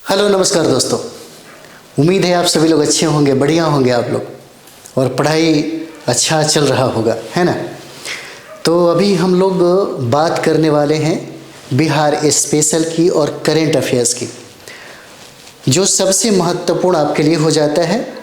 Hello नमस्कार दोस्तों, उम्मीद है आप सभी लोग अच्छे होंगे, बढ़िया होंगे आप लोग, और पढ़ाई अच्छा चल रहा होगा, है ना। तो अभी हम लोग बात करने वाले हैं बिहार स्पेशल की और करेंट अफेयर्स की। जो सबसे महत्वपूर्ण आपके लिए हो जाता है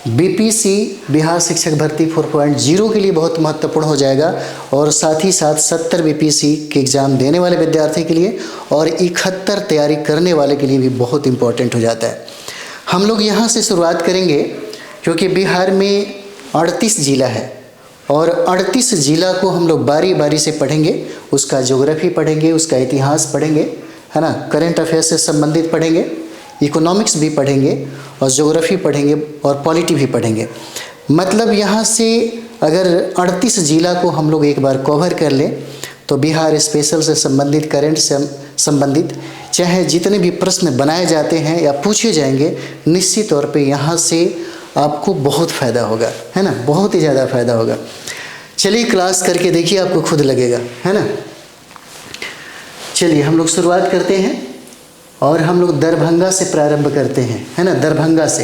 बीपीसी बिहार शिक्षक भर्ती 4.0 के लिए बहुत महत्वपूर्ण हो जाएगा, और साथ ही साथ 70 बीपीसी के एग्ज़ाम देने वाले विद्यार्थी के लिए और 71 तैयारी करने वाले के लिए भी बहुत इम्पोर्टेंट हो जाता है। हम लोग यहाँ से शुरुआत करेंगे क्योंकि बिहार में 38 जिला है और 38 जिला को हम लोग बारी बारी से पढ़ेंगे। उसका ज्योग्राफी पढ़ेंगे, उसका इतिहास पढ़ेंगे, है ना, करेंट अफेयर्स से संबंधित पढ़ेंगे, इकोनॉमिक्स भी पढ़ेंगे और ज्योग्राफी पढ़ेंगे और पॉलिटी भी पढ़ेंगे। मतलब यहाँ से अगर 38 जिला को हम लोग एक बार कवर कर लें तो बिहार स्पेशल से संबंधित, करेंट से संबंधित चाहे जितने भी प्रश्न बनाए जाते हैं या पूछे जाएंगे, निश्चित तौर पे यहाँ से आपको बहुत फ़ायदा होगा, है ना, बहुत ही ज़्यादा फ़ायदा होगा। चलिए क्लास करके देखिए, आपको खुद लगेगा, है ना। चलिए हम लोग शुरुआत करते हैं और हम लोग दरभंगा से प्रारंभ करते हैं, है ना, दरभंगा से।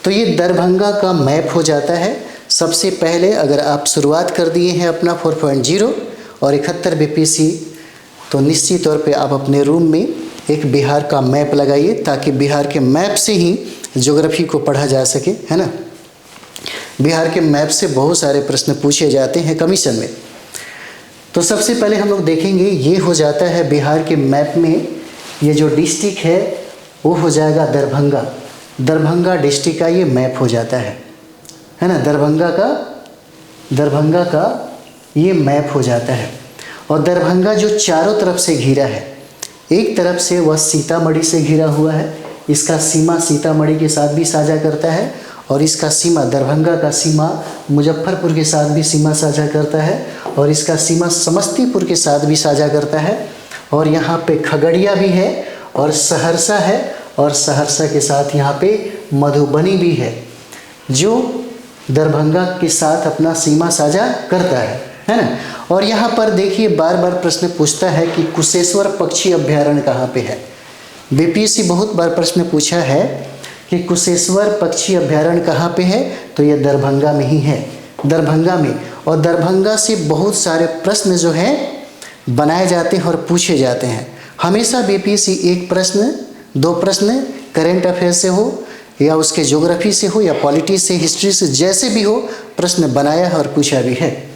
तो ये दरभंगा का मैप हो जाता है। सबसे पहले अगर आप शुरुआत कर दिए हैं अपना 4.0 और 71 बीपीसी, तो निश्चित तौर पे आप अपने रूम में एक बिहार का मैप लगाइए ताकि बिहार के मैप से ही ज्योग्राफी को पढ़ा जा सके, है ना। बिहार के मैप से बहुत सारे प्रश्न पूछे जाते हैं कमीशन में। तो सबसे पहले हम लोग देखेंगे, ये हो जाता है बिहार के मैप में, ये जो डिस्ट्रिक्ट है वो हो जाएगा दरभंगा। दरभंगा डिस्ट्रिक्ट का ये मैप हो जाता है ना, दरभंगा का ये मैप हो जाता है। और दरभंगा जो चारों तरफ से घिरा है, एक तरफ से वह सीतामढ़ी से घिरा हुआ है, इसका सीमा सीतामढ़ी के साथ भी साझा करता है, और इसका सीमा, दरभंगा का सीमा मुजफ्फरपुर के साथ भी सीमा साझा करता है, और इसका सीमा समस्तीपुर के साथ भी साझा करता है, और यहाँ पे खगड़िया भी है और सहरसा है, और सहरसा के साथ यहाँ पे मधुबनी भी है जो दरभंगा के साथ अपना सीमा साझा करता है ना। और यहाँ पर देखिए बार बार प्रश्न पूछता है कि कुशेश्वर पक्षी अभ्यारण्य कहाँ पे है। बीपीएससी बहुत बार प्रश्न पूछा है कि कुशेश्वर पक्षी अभ्यारण्य कहाँ पे है, तो ये दरभंगा में ही है, दरभंगा में। और दरभंगा से बहुत सारे प्रश्न जो हैं बनाए जाते हैं और पूछे जाते हैं। हमेशा बीपीएससी एक प्रश्न, दो प्रश्न करेंट अफेयर से हो या उसके ज्योग्राफी से हो या पॉलिटी से, हिस्ट्री से, जैसे भी हो प्रश्न बनाया है और पूछा भी है।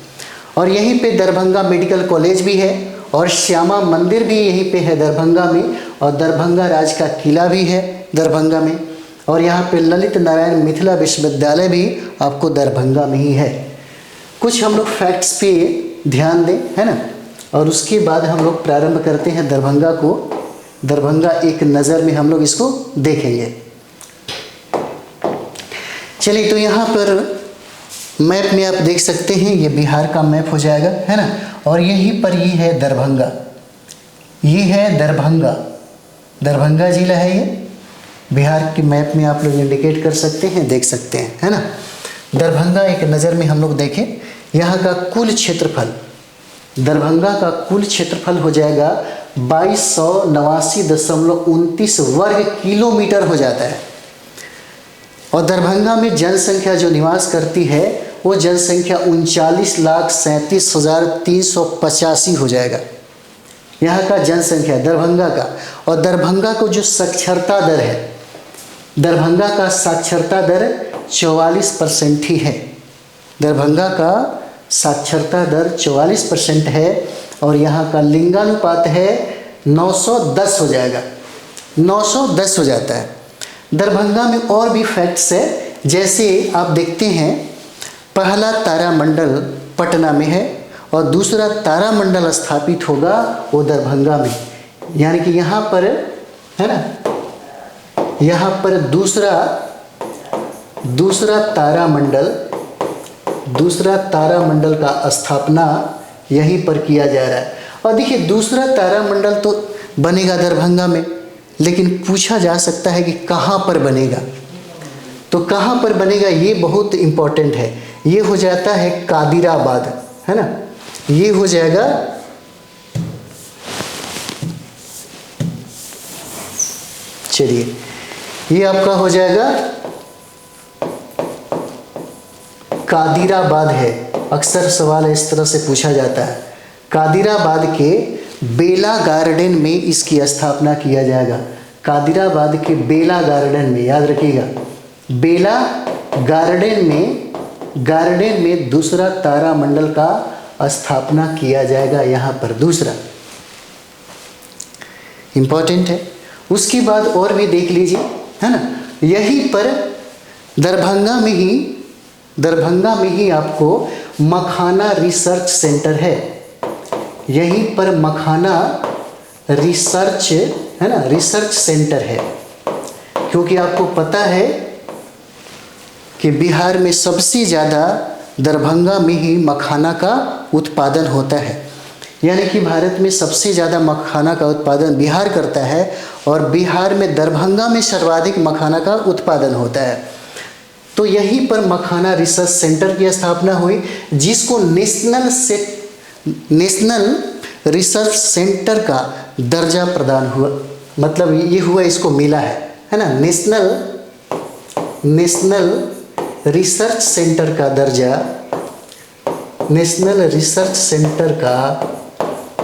और यहीं पे दरभंगा मेडिकल कॉलेज भी है और श्यामा मंदिर भी यहीं पे है दरभंगा में, और दरभंगा राज का किला भी है दरभंगा में, और यहाँ पे ललित नारायण मिथिला विश्वविद्यालय भी आपको दरभंगा में ही है। कुछ हम लोग फैक्ट्स पे ध्यान दें, है ना, और उसके बाद हम लोग प्रारंभ करते हैं दरभंगा को। दरभंगा एक नज़र में हम लोग इसको देखेंगे। चलिए, तो यहाँ पर मैप में आप देख सकते हैं ये बिहार का मैप हो जाएगा, है ना, और यहीं पर ये है दरभंगा, ये है दरभंगा, दरभंगा जिला है ये। बिहार के मैप में आप लोग इंडिकेट कर सकते हैं, देख सकते हैं, है ना। दरभंगा एक नज़र में हम लोग देखें, यहाँ का कुल क्षेत्रफल, दरभंगा का कुल क्षेत्रफल हो जाएगा 2289.29 वर्ग किलोमीटर हो जाता है। और दरभंगा में जनसंख्या जो निवास करती है वो जनसंख्या 39,37,385 हो जाएगा, यहाँ का जनसंख्या दरभंगा का। और दरभंगा को जो साक्षरता दर है, दरभंगा का साक्षरता दर 44% ही है। दरभंगा का साक्षरता दर 44% है, और यहाँ का लिंगानुपात है 910 हो जाएगा, 910 हो जाता है। दरभंगा में और भी फैक्ट्स है, जैसे आप देखते हैं पहला तारामंडल पटना में है और दूसरा तारामंडल स्थापित होगा वो दरभंगा में, यानी कि यहाँ पर, है ना, यहाँ पर दूसरा तारामंडल का स्थापना यहीं पर किया जा रहा है। और देखिए दूसरा तारामंडल तो बनेगा दरभंगा में, लेकिन पूछा जा सकता है कि कहाँ पर बनेगा, तो कहाँ पर बनेगा ये बहुत इम्पोर्टेंट है। ये हो जाता है कादिराबाद, है ना, ये हो जाएगा, चलिए ये आपका हो जाएगा कादिराबाद है। अक्सर सवाल इस तरह से पूछा जाता है। कादिराबाद के बेला गार्डन में इसकी स्थापना किया जाएगा। कादिराबाद के बेला गार्डन में, याद रखिएगा, बेला गार्डन में दूसरा तारामंडल का स्थापना किया जाएगा। यहाँ पर दूसरा इंपॉर्टेंट है। उसके बाद और भी देख लीजिए, है ना, यहीं पर दरभंगा में ही आपको मखाना रिसर्च सेंटर है। यहीं पर मखाना रिसर्च, है ना, रिसर्च सेंटर है। क्योंकि आपको पता है कि बिहार में सबसे ज़्यादा दरभंगा में ही मखाना का उत्पादन होता है। यानी कि भारत में सबसे ज़्यादा मखाना का उत्पादन बिहार करता है और बिहार में दरभंगा में सर्वाधिक मखाना का उत्पादन होता है। तो यहीं पर मखाना रिसर्च सेंटर की स्थापना हुई, जिसको नेशनल रिसर्च सेंटर का दर्जा प्रदान हुआ। मतलब ये हुआ, इसको मिला है ना, नेशनल रिसर्च सेंटर का दर्जा, नेशनल रिसर्च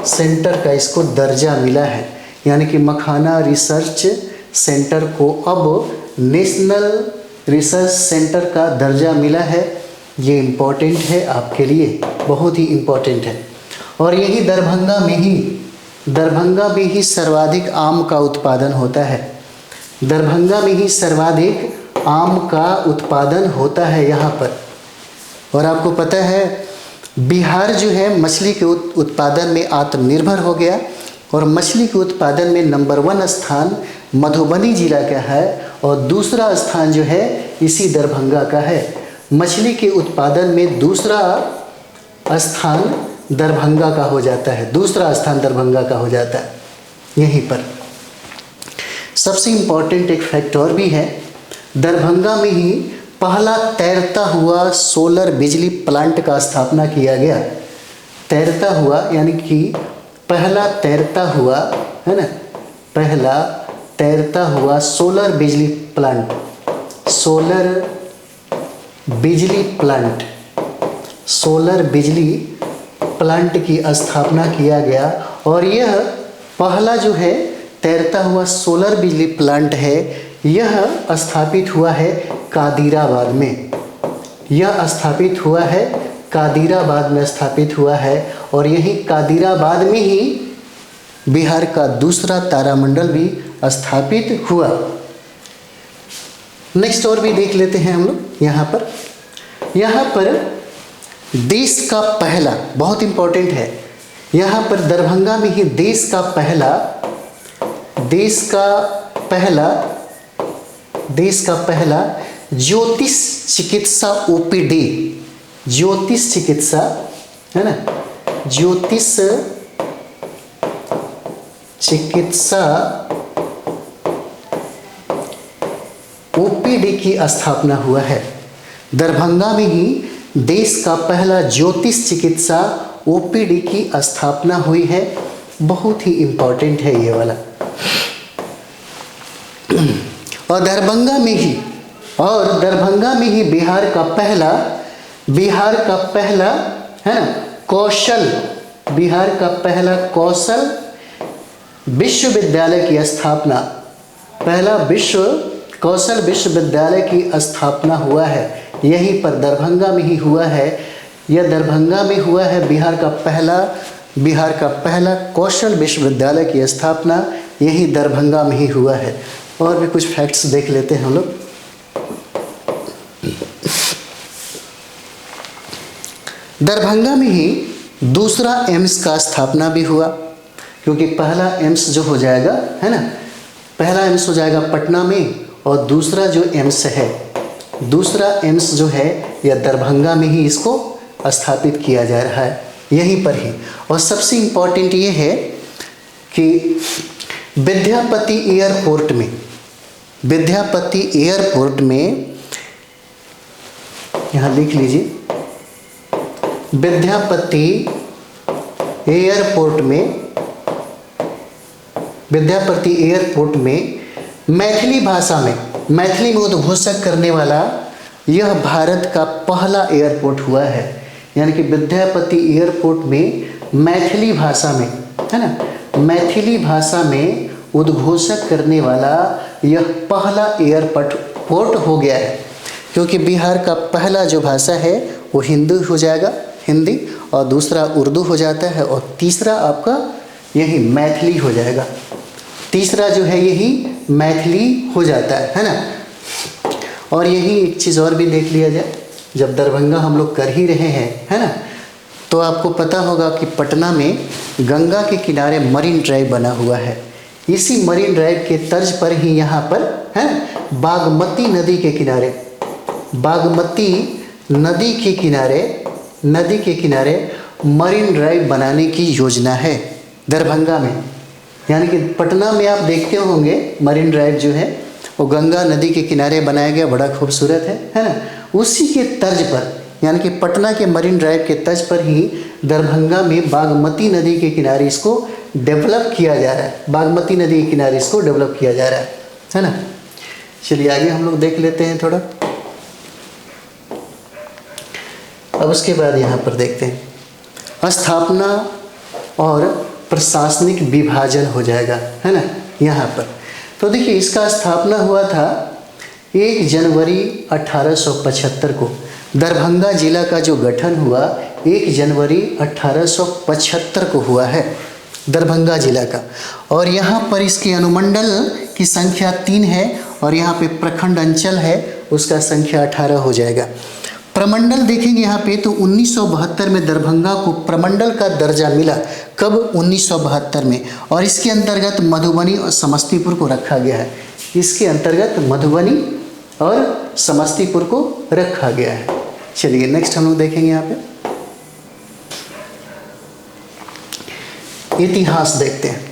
सेंटर का इसको दर्जा मिला है। यानी कि मखाना रिसर्च सेंटर को अब नेशनल रिसर्च सेंटर का दर्जा मिला है। ये इम्पोर्टेंट है आपके लिए, बहुत ही इम्पोर्टेंट है। और यही दरभंगा में ही सर्वाधिक आम का उत्पादन होता है। दरभंगा में ही सर्वाधिक आम का उत्पादन होता है यहाँ पर। और आपको पता है बिहार जो है मछली के उत्पादन में आत्मनिर्भर हो गया और मछली के उत्पादन में नंबर 1 स्थान मधुबनी जिला का है और दूसरा स्थान जो है इसी दरभंगा का है। मछली के उत्पादन में दूसरा स्थान दरभंगा का हो जाता है, दूसरा स्थान दरभंगा का हो जाता है यहीं पर। सबसे इम्पोर्टेंट एक फैक्ट और भी है, दरभंगा में ही पहला तैरता हुआ सोलर बिजली प्लांट का स्थापना किया गया। तैरता हुआ यानी कि पहला तैरता हुआ, है ना, पहला तैरता हुआ सोलर बिजली प्लांट, सोलर बिजली प्लांट की स्थापना किया गया। और यह पहला जो है तैरता हुआ सोलर बिजली प्लांट है, यह स्थापित हुआ है कादिराबाद में। यह स्थापित हुआ है कादिराबाद में स्थापित हुआ है और यही कादिराबाद में ही बिहार का दूसरा तारामंडल भी स्थापित हुआ। नेक्स्ट और भी देख लेते हैं हम लोग। यहाँ पर देश का पहला, बहुत इम्पोर्टेंट है, यहाँ पर दरभंगा में ही देश का पहला ज्योतिष चिकित्सा ओपीडी, ज्योतिष चिकित्सा, है ना, ज्योतिष चिकित्सा ओपीडी की स्थापना हुआ है। दरभंगा में ही देश का पहला ज्योतिष चिकित्सा ओपीडी की स्थापना हुई है। बहुत ही इम्पोर्टेंट है ये वाला। और दरभंगा में ही बिहार का पहला है कौशल विश्वविद्यालय की स्थापना, पहला कौशल विश्वविद्यालय की स्थापना हुआ है। यहीं पर दरभंगा में ही हुआ है। यह दरभंगा में हुआ है बिहार का पहला कौशल विश्वविद्यालय की स्थापना यही दरभंगा में ही हुआ है। और भी कुछ फैक्ट्स देख लेते हैं हम लोग। दरभंगा में ही दूसरा एम्स का स्थापना भी हुआ, क्योंकि पहला एम्स जो हो जाएगा, है ना, पहला एम्स हो जाएगा पटना में और दूसरा जो एम्स जो है यह दरभंगा में ही इसको स्थापित किया जा रहा है, यहीं पर ही। और सबसे इम्पोर्टेंट ये है कि विद्यापति एयरपोर्ट में यहाँ लिख लीजिए, विद्यापति एयरपोर्ट में मैथिली भाषा में, मैथिली में उद्घोषक करने वाला यह भारत का पहला एयरपोर्ट हुआ है। यानी कि विद्यापति एयरपोर्ट में मैथिली भाषा में, है ना, मैथिली भाषा में उद्घोषक करने वाला यह पहला एयरपोर्ट हो गया है। क्योंकि बिहार का पहला जो भाषा है वो हिंदी हो जाएगा, हिंदी, और दूसरा उर्दू हो जाता है, और तीसरा आपका यही मैथिली हो जाएगा। तीसरा जो है यही मैथिली हो जाता है ना। और यही एक चीज़ और भी देख लिया जाए, जब दरभंगा हम लोग कर ही रहे हैं, है ना, तो आपको पता होगा कि पटना में गंगा के किनारे मरीन ड्राइव बना हुआ है। इसी मरीन ड्राइव के तर्ज पर ही यहाँ पर है बागमती नदी के किनारे, बागमती नदी के किनारे मरीन ड्राइव बनाने की योजना है दरभंगा में। यानी कि पटना में आप देखते होंगे मरीन ड्राइव जो है वो गंगा नदी के किनारे बनाया गया, बड़ा खूबसूरत है ना। उसी के तर्ज पर, यानी कि पटना के मरीन ड्राइव के तर्ज पर ही दरभंगा में बागमती नदी के किनारे इसको डेवलप किया जा रहा है। बागमती नदी के किनारे इसको डेवलप किया जा रहा है ना। चलिए आगे हम लोग देख लेते हैं थोड़ा। अब उसके बाद यहाँ पर देखते हैं स्थापना और प्रशासनिक विभाजन हो जाएगा, है ना, यहाँ पर। तो देखिए इसका स्थापना हुआ था 1 जनवरी 1875 को। दरभंगा जिला का जो गठन हुआ 1 जनवरी 1875 को हुआ है दरभंगा जिला का। और यहाँ पर इसके अनुमंडल की संख्या 3 है, और यहाँ पे प्रखंड अंचल है उसका संख्या 18 हो जाएगा। प्रमंडल देखेंगे यहाँ पे तो 1972 में दरभंगा को प्रमंडल का दर्जा मिला। कब? 1972 में। और इसके अंतर्गत मधुबनी और समस्तीपुर को रखा गया है। इसके अंतर्गत मधुबनी और समस्तीपुर को रखा गया है। चलिए नेक्स्ट हम लोग देखेंगे यहाँ पे इतिहास देखते हैं।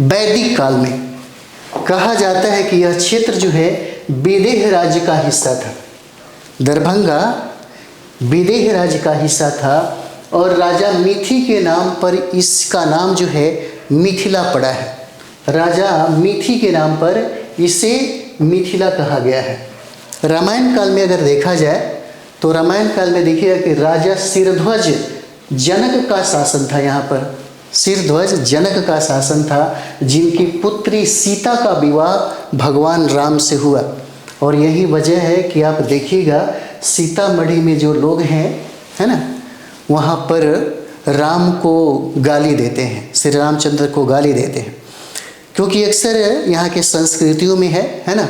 वैदिक काल में कहा जाता है कि यह क्षेत्र जो है विदेह राज्य का हिस्सा था। दरभंगा विदेह राज्य का हिस्सा था, और राजा मिथि के नाम पर इसका नाम जो है मिथिला पड़ा है। राजा मिथि के नाम पर इसे मिथिला कहा गया है। रामायण काल में अगर देखा जाए तो रामायण काल में देखिएगा कि राजा सिरध्वज जनक का शासन था। यहाँ पर सिरध्वज जनक का शासन था, जिनकी पुत्री सीता का विवाह भगवान राम से हुआ। और यही वजह है कि आप देखिएगा सीतामढ़ी में जो लोग हैं, है ना, वहाँ पर राम को गाली देते हैं, श्री रामचंद्र को गाली देते हैं। क्योंकि अक्सर यहाँ के संस्कृतियों में है ना,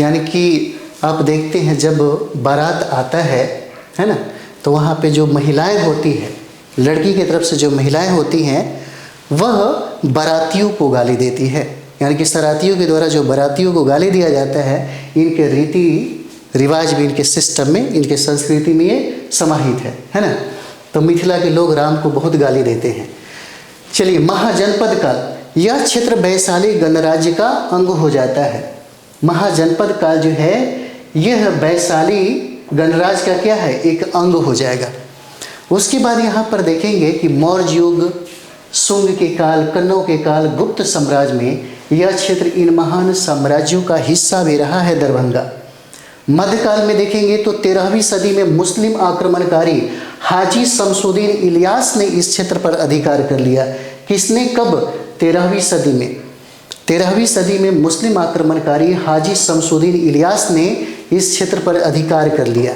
यानी कि आप देखते हैं जब बारात आता है ना, तो वहाँ पे जो महिलाएं होती हैं, लड़की की तरफ से जो महिलाएं होती हैं, वह बारातियों को गाली देती है। यानी कि सरातियों के द्वारा जो बारातियों को गाली दिया जाता है, इनके रीति रिवाज भी, इनके सिस्टम में, इनके संस्कृति में ये समाहित है ना। तो मिथिला के लोग राम को बहुत गाली देते हैं। चलिए महाजनपद काल, यह क्षेत्र वैशाली गणराज्य का अंग हो जाता है। महाजनपद काल जो है यह वैशाली गणराज्य का क्या है, एक अंग हो जाएगा। उसके बाद यहाँ पर देखेंगे कि मौर्य युग, शुंग के काल, कन्नौ के काल, गुप्त साम्राज्य में यह क्षेत्र इन महान साम्राज्यों का हिस्सा भी रहा है दरभंगा। मध्यकाल में देखेंगे तो 13वीं सदी में मुस्लिम आक्रमणकारी हाजी शमसुद्दीन इलियास ने इस क्षेत्र पर अधिकार कर लिया। किसने? कब? 13वीं सदी में। 13वीं सदी में मुस्लिम आक्रमणकारी हाजी शमसुद्दीन इलियास ने इस क्षेत्र पर अधिकार कर लिया।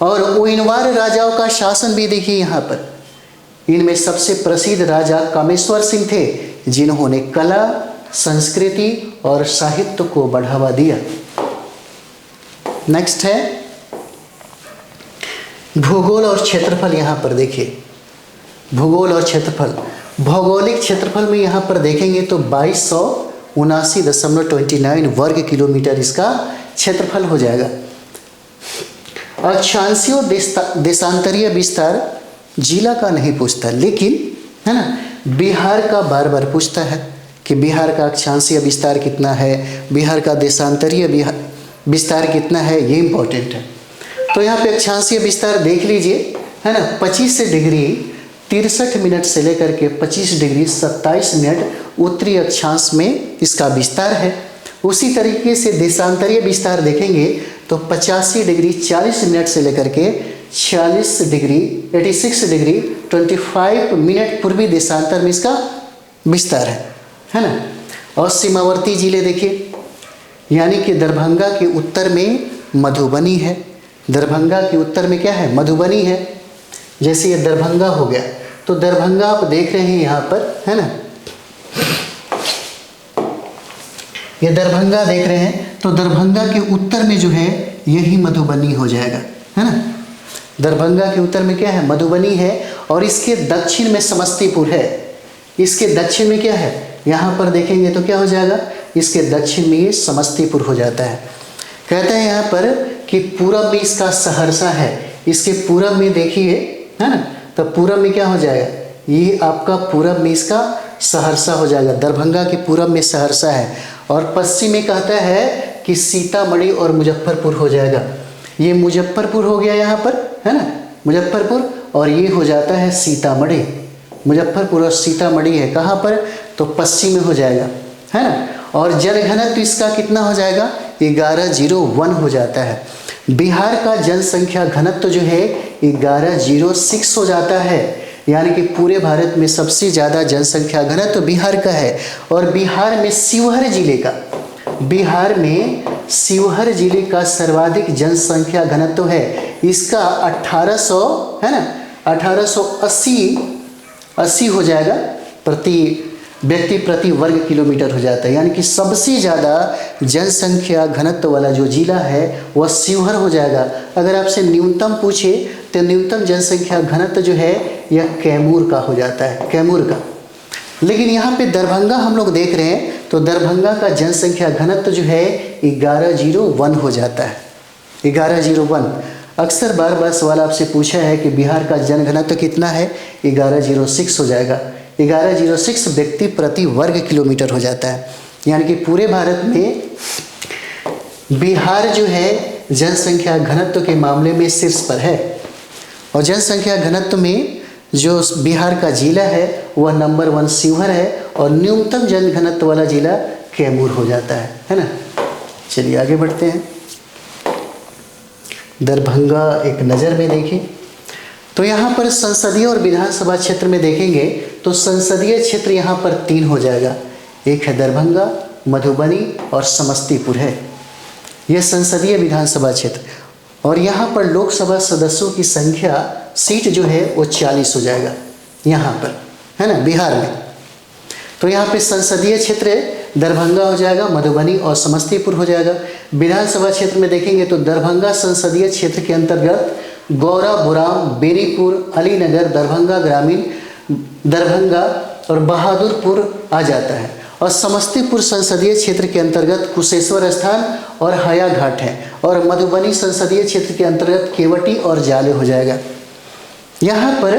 और ओइनवार राजाओं का शासन भी देखिए यहाँ पर। इनमें सबसे प्रसिद्ध राजा कामेश्वर सिंह थे, जिन्होंने कला, संस्कृति और साहित्य को बढ़ावा दिया। नेक्स्ट है भूगोल और क्षेत्रफल। यहाँ पर देखिए भूगोल और क्षेत्रफल। भौगोलिक क्षेत्रफल में यहाँ पर देखेंगे तो 2279.29 वर्ग किलोमीटर इसका क्षेत्रफल हो जाएगा। अक्षांशीय देशांतरीय विस्तार जिला का नहीं पूछता, लेकिन है ना बिहार का बार बार पूछता है कि बिहार का अक्षांशीय विस्तार कितना है, बिहार का देशांतरीय विस्तार कितना है, ये इम्पोर्टेंट है। तो यहाँ पे अक्षांशीय विस्तार देख लीजिए, है ना, 25 डिग्री 63 मिनट से लेकर के 25 डिग्री 27 मिनट उत्तरी अक्षांश में इसका विस्तार है। उसी तरीके से देशांतरीय विस्तार देखेंगे तो 85 डिग्री 40 मिनट से लेकर के 46 डिग्री 86 डिग्री 25 मिनट पूर्वी देशांतर में इसका विस्तार है ना। और सीमावर्ती जिले देखिए, यानी कि दरभंगा के उत्तर में मधुबनी है। दरभंगा के उत्तर में क्या है? मधुबनी है। जैसे ये दरभंगा हो गया, तो दरभंगा आप देख रहे हैं यहाँ पर, है ना, ये दरभंगा देख रहे हैं, तो दरभंगा के उत्तर में जो है यही मधुबनी हो जाएगा, है ना। दरभंगा के उत्तर में क्या है? मधुबनी है। और इसके दक्षिण में समस्तीपुर है। इसके दक्षिण में क्या है? यहाँ पर देखेंगे तो क्या हो जाएगा? इसके दक्षिण में ये समस्तीपुर हो जाता है। कहते हैं यहाँ पर कि पूरब में इसका सहरसा है। इसके पूरब में देखिए, है ना, तो पूरब में क्या हो जाएगा? ये आपका पूरब में इसका सहरसा हो जाएगा। दरभंगा के पूरब में सहरसा है। और पश्चिम में कहता है कि सीतामढ़ी और मुजफ्फरपुर हो जाएगा। ये मुजफ्फरपुर हो गया यहाँ पर, है ना, मुजफ्फरपुर, और ये हो जाता है सीतामढ़ी। मुजफ्फरपुर और सीतामढ़ी है कहाँ पर? तो पश्चिम में हो जाएगा, है ना। और जनघनत्व इसका कितना हो जाएगा? 1101 हो जाता है। बिहार का जनसंख्या घनत्व जो है 1106 हो जाता है, यानी कि पूरे भारत में सबसे ज़्यादा जनसंख्या घनत्व बिहार का है। और बिहार में शिवहर जिले का सर्वाधिक जनसंख्या घनत्व है। इसका 1800, है ना, 1880 हो जाएगा प्रति व्यक्ति प्रति वर्ग किलोमीटर हो जाता है। यानी कि सबसे ज़्यादा जनसंख्या घनत्व वाला जो जिला है वह शिवहर हो जाएगा। अगर आपसे न्यूनतम पूछे तो न्यूनतम जनसंख्या घनत्व जो है यह कैमूर का हो जाता है, कैमूर का। लेकिन यहाँ पे दरभंगा हम लोग देख रहे हैं, तो दरभंगा का जनसंख्या घनत्व जो है 1101 हो जाता है, 1101। अक्सर बार बार सवाल आपसे पूछा है कि बिहार का जनघनत्व कितना है? 1106 हो जाएगा। 1106 व्यक्ति प्रति वर्ग किलोमीटर हो जाता है। यानी कि पूरे भारत में बिहार जो है जनसंख्या घनत्व के मामले में शीर्ष पर है। और जनसंख्या घनत्व में जो बिहार का जिला है वह नंबर 1 शिवहर है। और न्यूनतम जन घनत्व वाला जिला कैमूर हो जाता है ना। चलिए आगे बढ़ते हैं। दरभंगा एक नज़र में देखें तो यहाँ पर संसदीय और विधानसभा क्षेत्र में देखेंगे तो संसदीय क्षेत्र यहाँ पर 3 हो जाएगा। एक है दरभंगा, मधुबनी और समस्तीपुर है, यह संसदीय विधानसभा क्षेत्र। और यहाँ पर लोकसभा सदस्यों की संख्या सीट जो है वो 40 हो जाएगा यहाँ पर, है ना, बिहार में। तो यहाँ पे संसदीय क्षेत्र दरभंगा हो जाएगा, मधुबनी और समस्तीपुर हो जाएगा। विधानसभा क्षेत्र में देखेंगे तो दरभंगा संसदीय क्षेत्र के अंतर्गत गौरा, बुराम, बेनीपुर, अलीनगर, दरभंगा ग्रामीण, दरभंगा और बहादुरपुर आ जाता है। और समस्तीपुर संसदीय क्षेत्र के अंतर्गत कुशेश्वर स्थान और हया घाट है। और मधुबनी संसदीय क्षेत्र के अंतर्गत केवटी और जाले हो जाएगा। यहाँ पर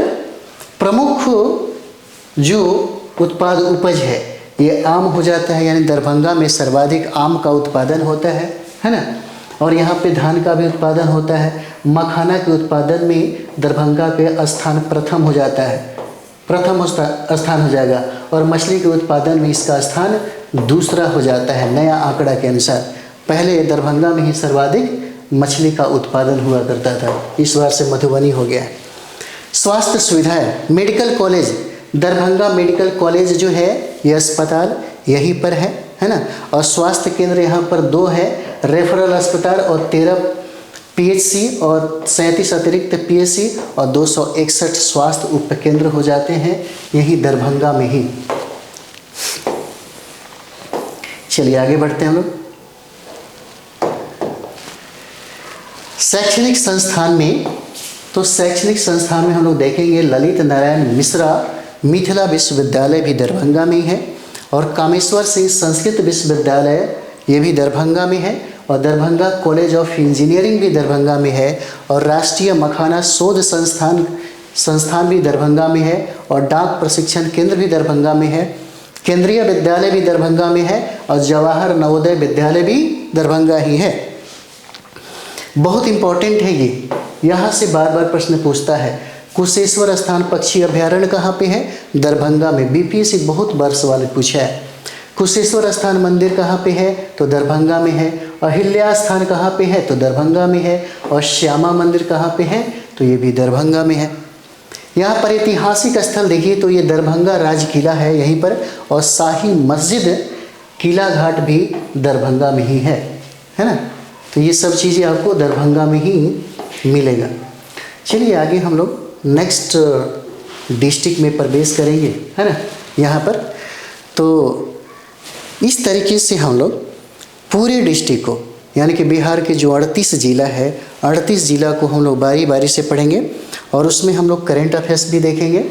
प्रमुख जो उत्पाद उपज है ये आम हो जाता है, यानी दरभंगा में सर्वाधिक आम का उत्पादन होता है ना। और यहाँ पे धान का भी उत्पादन होता है। मखाना के उत्पादन में दरभंगा के स्थान प्रथम हो जाता है, प्रथम स्थान हो जाएगा। और मछली के उत्पादन में इसका स्थान दूसरा हो जाता है नया आंकड़ा के अनुसार। पहले दरभंगा में ही सर्वाधिक मछली का उत्पादन हुआ करता था, इस बार से मधुबनी हो गया। स्वास्थ्य सुविधाएं, medical college, Darbhanga medical college जो है ये अस्पताल यहीं पर है ना। और स्वास्थ्य केंद्र यहाँ पर 2 है, रेफरल अस्पताल और 13 पीएचसी और 37 अतिरिक्त पीएचसी और 261 स्वास्थ्य उपकेंद्र हो जाते हैं यहीं दरभंगा में ही। चलिए आगे बढ़ते हैं हम लोग। शैक्षणिक संस्थान में, तो शैक्षणिक संस्थान में हम लोग देखेंगे ललित नारायण मिश्रा मिथिला विश्वविद्यालय भी दरभंगा में ही है। और कामेश्वर सिंह संस्कृत विश्वविद्यालय ये भी दरभंगा में है। और दरभंगा कॉलेज ऑफ इंजीनियरिंग भी दरभंगा में है। और राष्ट्रीय मखाना शोध संस्थान भी दरभंगा में है। और डाक प्रशिक्षण केंद्र भी दरभंगा में है। केंद्रीय विद्यालय भी दरभंगा में है। और जवाहर नवोदय विद्यालय भी दरभंगा ही है। बहुत इंपॉर्टेंट है ये, यहाँ से बार बार प्रश्न पूछता है। कुशेश्वर स्थान पक्षी अभ्यारण्य कहाँ पे है? दरभंगा में। बीपीएससी बहुत बार सवाल पूछा है। कुशेश्वर स्थान मंदिर कहाँ पे है? तो दरभंगा में है। अहिल्या स्थान कहाँ पे है? तो दरभंगा में है। और श्यामा मंदिर कहाँ पे है? तो ये भी दरभंगा में है। यहाँ पर ऐतिहासिक स्थल देखिए तो ये दरभंगा राज किला है यहीं पर, और शाही मस्जिद किला घाट भी दरभंगा में ही है ना। तो ये सब चीज़ें आपको दरभंगा में ही मिलेगा। चलिए आगे हम लोग नेक्स्ट डिस्ट्रिक्ट में प्रवेश करेंगे, है ना। यहाँ पर तो इस तरीके से हम लोग पूरे डिस्ट्रिक्ट को, यानी कि बिहार के जो 38 ज़िला है, 38 ज़िला को हम लोग बारी बारी से पढ़ेंगे, और उसमें हम लोग करेंट अफेयर्स भी देखेंगे,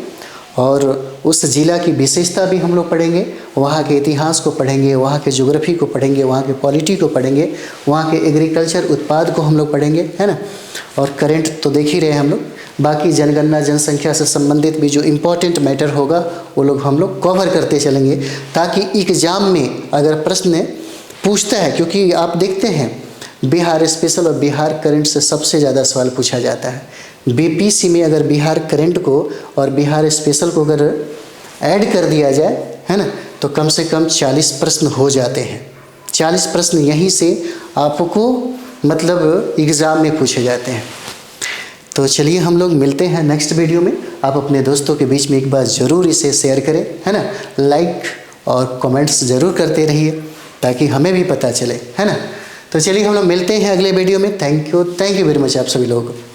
और उस ज़िला की विशेषता भी हम लोग पढ़ेंगे, वहाँ के इतिहास को पढ़ेंगे, वहाँ के ज्योग्राफी को पढ़ेंगे, वहाँ के पॉलिटी को पढ़ेंगे, वहाँ के एग्रीकल्चर उत्पाद को हम लोग पढ़ेंगे, है ना। और करेंट तो देख ही रहे हैं हम लोग, बाकी जनगणना जनसंख्या से संबंधित भी जो इम्पोर्टेंट मैटर होगा वो लोग हम लोग कवर करते चलेंगे, ताकि एग्ज़ाम में अगर प्रश्न पूछता है, क्योंकि आप देखते हैं बिहार स्पेशल और बिहार करंट से सबसे ज़्यादा सवाल पूछा जाता है। बीपीसी में अगर बिहार करंट को और बिहार स्पेशल को अगर ऐड कर दिया जाए, है ना, तो कम से कम 40 प्रश्न हो जाते हैं। 40 प्रश्न यहीं से आपको मतलब एग्ज़ाम में पूछे जाते हैं। तो चलिए हम लोग मिलते हैं नेक्स्ट वीडियो में। आप अपने दोस्तों के बीच में एक बार ज़रूर इसे शेयर करें, है ना, लाइक और कमेंट्स ज़रूर करते रहिए ताकि हमें भी पता चले, है ना। तो चलिए हम लोग मिलते हैं अगले वीडियो में। थैंक यू वेरी मच आप सभी लोगों को।